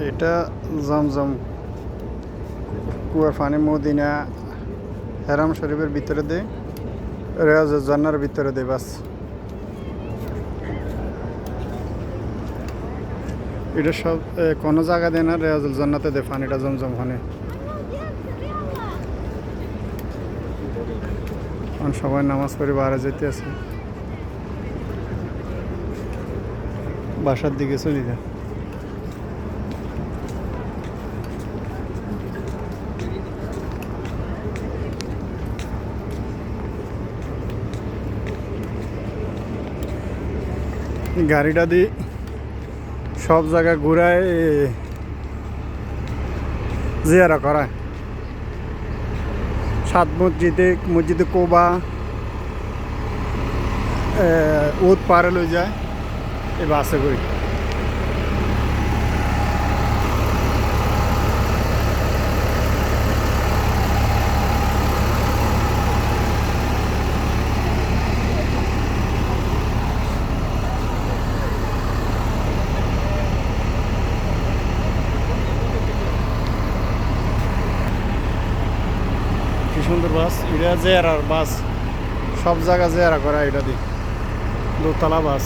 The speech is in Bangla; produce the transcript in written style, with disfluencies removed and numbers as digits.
এটা জমজম কুয়ার পানি মদিনা হেরাম শরীফের ভিতরে দেয়, রেয়াজুল জান্নার ভিতরে দেয় বাস। এটা সব কোনো জায়গা দেয় না, রেয়াজুল জান্নাতে দেয় পানিটা জমজম পানি। সবাই নামাজ পড়ে বাইরে যেতে আছে, বাসার দিকে চলে যায়। গাড়িটা দিয়ে সব জায়গায় ঘুরায় জিয়ারা করায়। সাত মসজিদে কোবা উদ পারে লই যায় এই বাসে করে। কি সুন্দর বাস, এটা জেয়ারার বাস, সব জায়গা জেয়ারা করা। এটা দিয়ে দোতলা বাস।